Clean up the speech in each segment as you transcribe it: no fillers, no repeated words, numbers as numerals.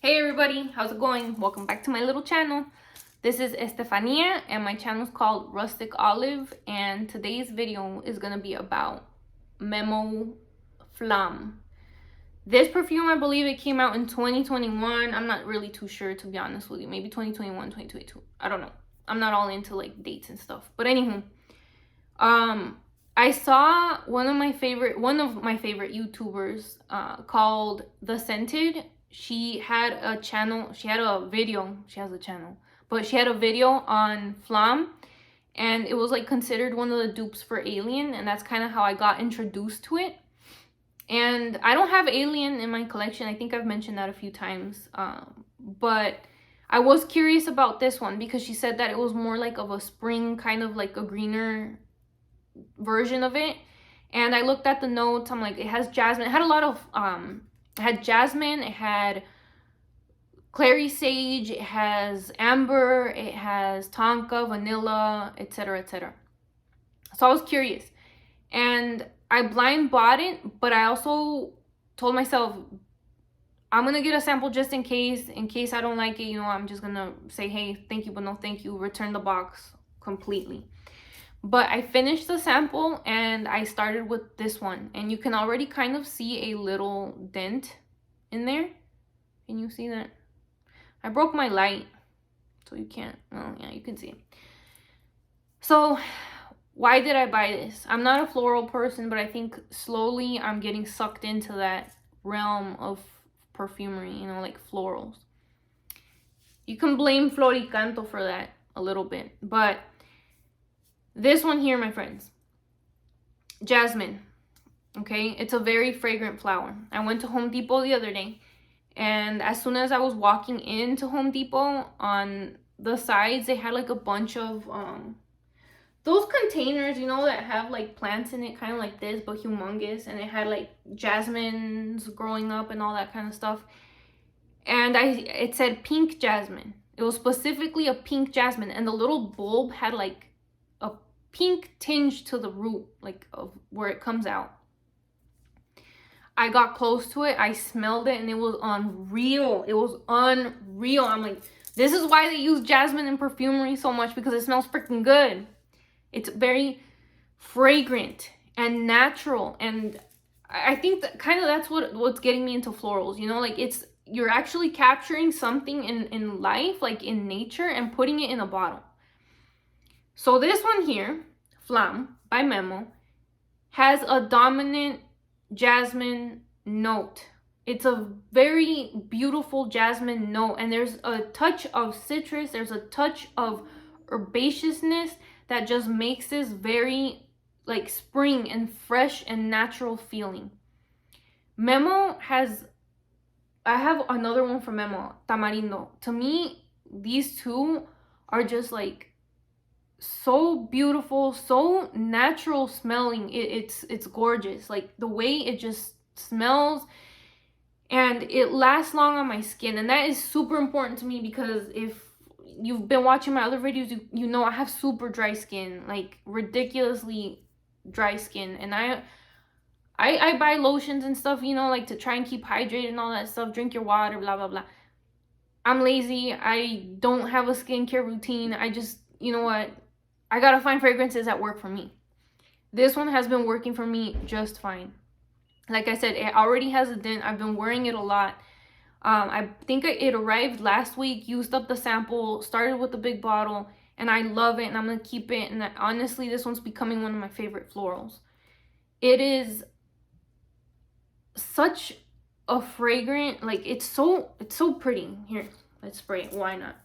Hey everybody, how's it going? Welcome back to my little channel. This is Estefania and my channel is called Rustic Olive, and today's video is gonna be about Memo Flam. This perfume, I believe it came out in 2021. I'm not really too sure, to be honest with you. Maybe 2021, 2022. I don't know. I'm not all into like dates and stuff. But anywho, I saw one of my favorite YouTubers called TheScented. She had a channel, she has a channel, but she had a video on Flam, and it was like considered one of the dupes for Alien, and that's kind of how I got introduced to it. And I don't have Alien in my collection. I think I've mentioned that a few times, but I was curious about this one because she said that it was more like of a spring, kind of like a greener version of it. And I looked at the notes. I'm like, it has jasmine. It had a lot of it had jasmine, it had clary sage, it has amber, it has tonka, vanilla, etc, etc. So I was curious and I blind bought it, but I also told myself I'm gonna get a sample just in case I don't like it. I'm just gonna say, hey, thank you, but no thank you, return the box completely. But I finished the sample and I started with this one, and you can already kind of see a little dent in there. Can you see that? I broke my light, so you can't. Well, yeah, you can see it. So why did I buy this? I'm not a floral person, but I think slowly I'm getting sucked into that realm of perfumery, like florals. You can blame Floricanto for that a little bit, but this one here, my friends, jasmine. Okay, it's a very fragrant flower. I went to Home Depot the other day, and as soon as I was walking into Home Depot, on the sides they had like a bunch of those containers, that have like plants in it, kind of like this but humongous, and it had like jasmines growing up and all that kind of stuff. And it said pink jasmine. It was specifically a pink jasmine, and the little bulb had like a pink tinge to the root, like of where it comes out. I got close to it, I smelled it, and it was unreal. It was unreal. I'm like, this is why they use jasmine in perfumery so much, because it smells freaking good. It's very fragrant and natural, and I think that kind of that's what's getting me into florals. Like you're actually capturing something in life, like in nature, and putting it in a bottle. So this one here, Flam by Memo, has a dominant jasmine note. It's a very beautiful jasmine note, and there's a touch of citrus, there's a touch of herbaceousness that just makes this very like spring and fresh and natural feeling. Memo has, I have another one from Memo, Tamarindo. To me, these two are just like so beautiful, so natural smelling. It's gorgeous. Like the way it just smells, and it lasts long on my skin, and that is super important to me, because if you've been watching my other videos, you know I have super dry skin, like ridiculously dry skin, and I buy lotions and stuff, like to try and keep hydrated and all that stuff, drink your water, blah blah blah. I'm lazy. I don't have a skincare routine. I just, what, I gotta find fragrances that work for me. This one has been working for me just fine. Like I said, it already has a dent. I've been wearing it a lot. I think it arrived last week, used up the sample, started with the big bottle, and I love it, and I'm gonna keep it. And honestly, this one's becoming one of my favorite florals. It is such a fragrant, like it's so pretty. Here, let's spray it. Why not?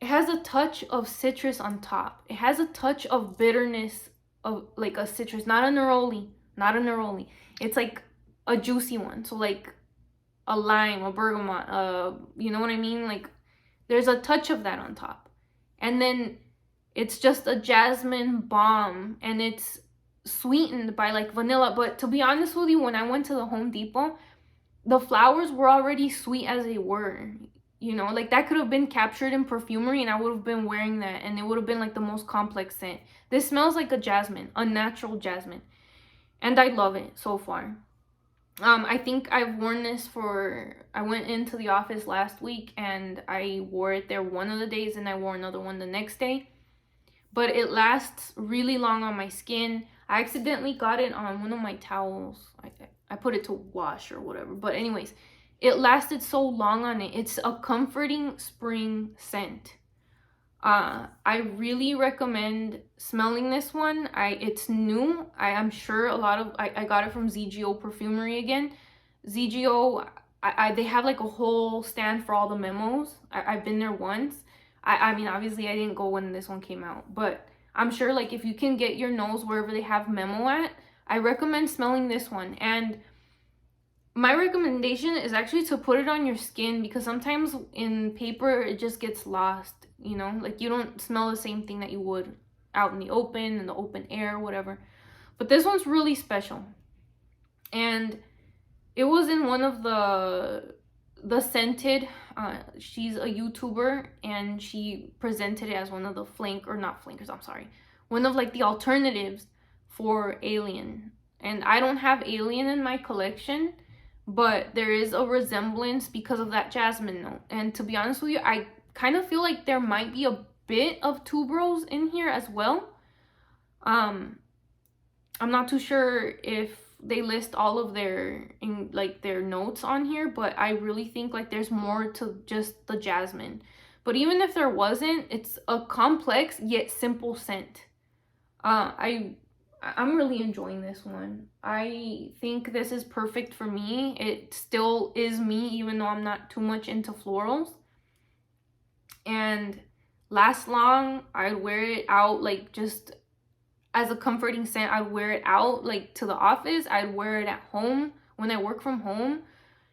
It has a touch of citrus on top. It has a touch of bitterness of like a citrus, not a neroli, It's like a juicy one. So like a lime, a bergamot, you know what I mean? Like there's a touch of that on top. And then it's just a jasmine bomb, and it's sweetened by like vanilla. But to be honest with you, when I went to the Home Depot, the flowers were already sweet as they were. Like that could have been captured in perfumery, and I would have been wearing that, and it would have been like the most complex scent. This smells like a jasmine, a natural jasmine, and I love it so far. I think I've worn this I went into the office last week and I wore it there one of the days and I wore another one the next day. But it lasts really long on my skin. I accidentally got it on one of my towels. I put it to wash or whatever. But anyways, it lasted so long on it. It's a comforting spring scent. I really recommend smelling this one. It's new. I'm sure I got it from ZGO Perfumery again. ZGO, they have like a whole stand for all the Memos. I've been there once. I mean, obviously I didn't go when this one came out, but I'm sure like if you can get your nose wherever they have Memo at, I recommend smelling this one. And my recommendation is actually to put it on your skin, because sometimes in paper it just gets lost, you know, like you don't smell the same thing that you would out in the open air, whatever. But this one's really special. And it was in one of TheScented. She's a YouTuber and she presented it as one of the one of like the alternatives for Alien. And I don't have Alien in my collection, but there is a resemblance because of that jasmine note. And to be honest with you, I kind of feel like there might be a bit of tuberose in here as well. I'm not too sure if they list all of their notes on here, but I really think like there's more to just the jasmine. But even if there wasn't, it's a complex yet simple scent. I'm really enjoying this one. I think this is perfect for me. It still is me, even though I'm not too much into florals. And lasts long. I'd wear it out like just as a comforting scent. I'd wear it out like to the office. I'd wear it at home when I work from home.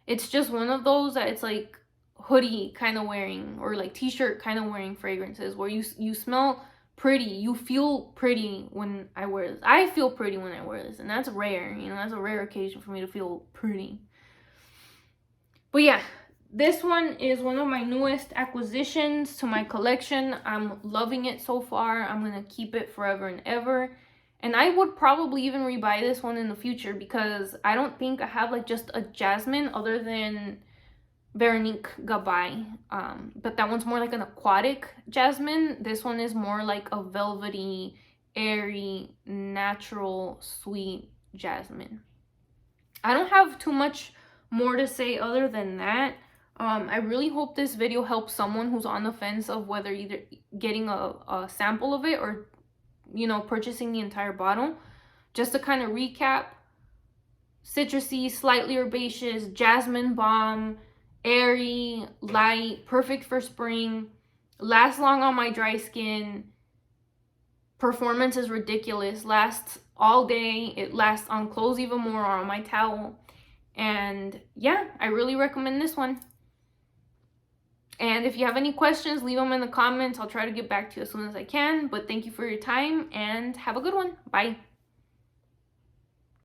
It's just one of those that it's like hoodie kind of wearing or like t-shirt kind of wearing fragrances where you smell pretty. You feel pretty when I wear this. I feel pretty when I wear this, and that's rare. You know, that's a rare occasion for me to feel pretty. But yeah, this one is one of my newest acquisitions to my collection. I'm loving it so far. I'm going to keep it forever and ever. And I would probably even rebuy this one in the future, because I don't think I have like just a jasmine other than Veronique Gabai. But that one's more like an aquatic jasmine. This one is more like a velvety, airy, natural, sweet jasmine. I don't have too much more to say other than that. I really hope this video helps someone who's on the fence of whether either getting a sample of it or, you know, purchasing the entire bottle. Just to kind of recap: citrusy, slightly herbaceous, jasmine balm, airy, light, perfect for spring, lasts long on my dry skin, performance is ridiculous, lasts all day, it lasts on clothes even more or on my towel. And yeah, I really recommend this one. And if you have any questions, leave them in the comments. I'll try to get back to you as soon as I can. But thank you for your time and have a good one. Bye.